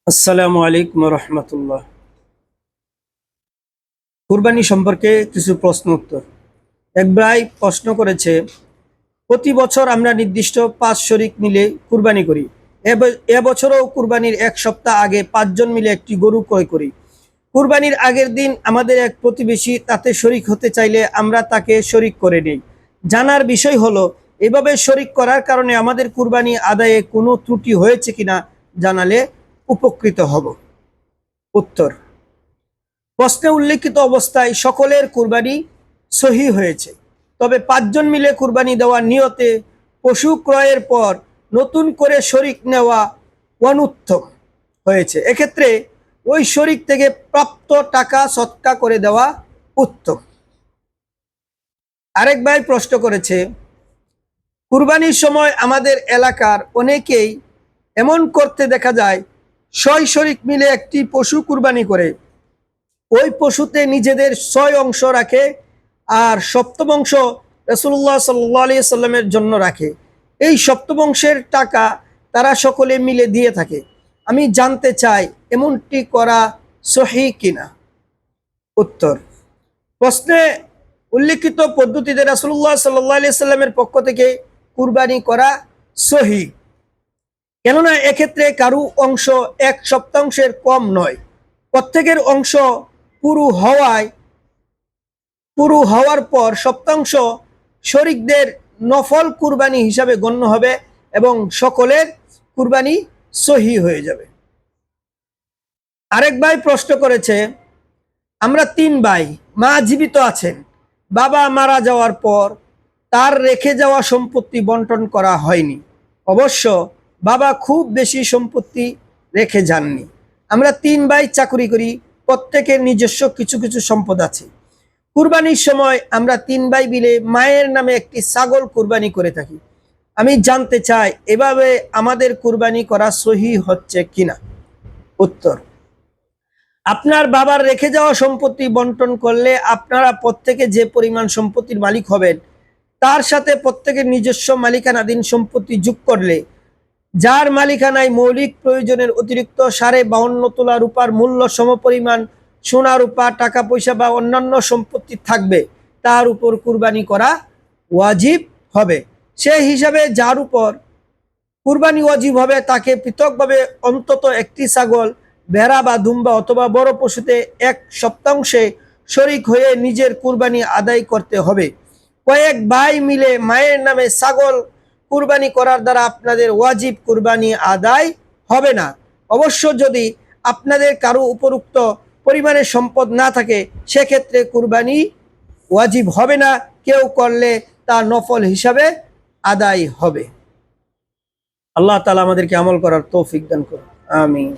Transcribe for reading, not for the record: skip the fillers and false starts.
আসসালামু আলাইকুম রহমতুল্লাহ। কুরবানি সম্পর্কে কিছু প্রশ্ন উত্তর। এক ভাই প্রশ্ন করেছে, প্রতি বছর আমরা নির্দিষ্ট 5 শরিক মিলে কুরবানি করি। এবছরও কুরবানির এক সপ্তাহ আগে 5 জন মিলে একটি গরু ক্রয় করি। কুরবানির আগের দিন আমাদের এক প্রতিবেশী তাতে শরিক হতে চাইলে আমরা তাকে শরিক করে নেই। জানার বিষয় হলো, এভাবে শরিক করার কারণে আমাদের কুরবানি আদায়ে কোনো ত্রুটি হয়েছে কিনা জানালে উপকৃত হব। উত্তর: প্রশ্নে উল্লেখিত অবস্থায় সকলের কুরবানি সহি হয়েছে, তবে 5 জন মিলে কুরবানি দেওয়ার নিয়তে পশু ক্রয়ের পর নতুন করে শরিক নেওয়া অনুত্তম হয়েছে। এক্ষেত্রে ওই শরিক থেকে প্রাপ্ত টাকা সদকা করে দেওয়া উত্তম। আরেক ভাই প্রশ্ন করেছে, কুরবানির সময় আমাদের এলাকার অনেকেই এমন করতে দেখা যায়, 6 শরিক মিলে একটি পশু কুরবানি করে ওই পশুতে নিজেদের 6 অংশ রাখে আর সপ্তম অংশ রাসূলুল্লাহ সাল্লাল্লাহু আলাইহি সাল্লামের জন্য রাখে। এই সপ্তম অংশের টাকা তারা সকলে মিলে দিয়ে থাকে। আমি জানতে চাই এমনটি করা সহি কিনা। উত্তর: প্রশ্নে উল্লেখিত পদ্ধতিতে রাসূলুল্লাহ সাল্লাল্লাহু আলাইহি সাল্লামের পক্ষ থেকে কুরবানি করা সহি, কেননা এক্ষেত্রে কারো অংশ 1/7 কম নয়। প্রত্যেকের অংশ পুরো হওয়ার পর সপ্তাংশ শরিকদের নফল কুরবানি হিসাবে গণ্য হবে এবং সকলের কুরবানি সহি হয়ে যাবে। আরেক ভাই প্রশ্ন করেছে, আমরা 3 ভাই, মা জীবিত আছেন, বাবা মারা যাওয়ার পর তার রেখে যাওয়া সম্পত্তি বন্টন করা হয়নি। অবশ্য বাবা খুব বেশি সম্পত্তি রেখে যাননি। আমরা 3 ভাই চাকরি করি, প্রত্যেকের নিজস্ব কিছু কিছু সম্পদ আছে। কুরবানির সময় আমরা 3 ভাই মিলে মায়ের নামে একটি ছাগল কুরবানি করে থাকি। আমি জানতে চাই এভাবে আমাদের কুরবানি করা সহি হচ্ছে কিনা। উত্তর: আপনার বাবার রেখে যাওয়া সম্পত্তি বন্টন করলে আপনারা প্রত্যেকে যে পরিমাণ সম্পত্তির মালিক হবেন তার সাথে প্রত্যেকের নিজস্ব মালিকানাধীন সম্পত্তি যোগ করলে যার মালিকানায় মৌলিক প্রয়োজনের অতিরিক্ত 52.5 তোলা রূপার মূল্য সমপরিমাণ সোনা রূপা টাকা পয়সা বা অন্যান্য সম্পত্তি থাকবে, তার উপর কুরবানি করা ওয়াজিব হবে। সেই হিসাবে যার উপর কুরবানি ওয়াজিব হবে তাকে পৃথকভাবে অন্তত একটি ছাগল, ভেড়া বা দুম্বা অথবা বড় পশুতে 1/7 শরিক হয়ে নিজের কুরবানি আদায় করতে হবে। কয়েক ভাই মিলে মায়ের নামে ছাগল কুরবানি করার দ্বারা আপনাদের ওয়াজিব কুরবানি আদায় হবে না। অবশ্য যদি আপনাদের কারো উপরুক্ত পরিমাণে সম্পদ না থাকে, সেক্ষেত্রে কুরবানি ওয়াজিব হবে না, কেউ করলে তা নফল হিসাবে আদায় হবে। আল্লাহ তাআলা আমাদেরকে আমল করার তৌফিক দান করুন। আমিন।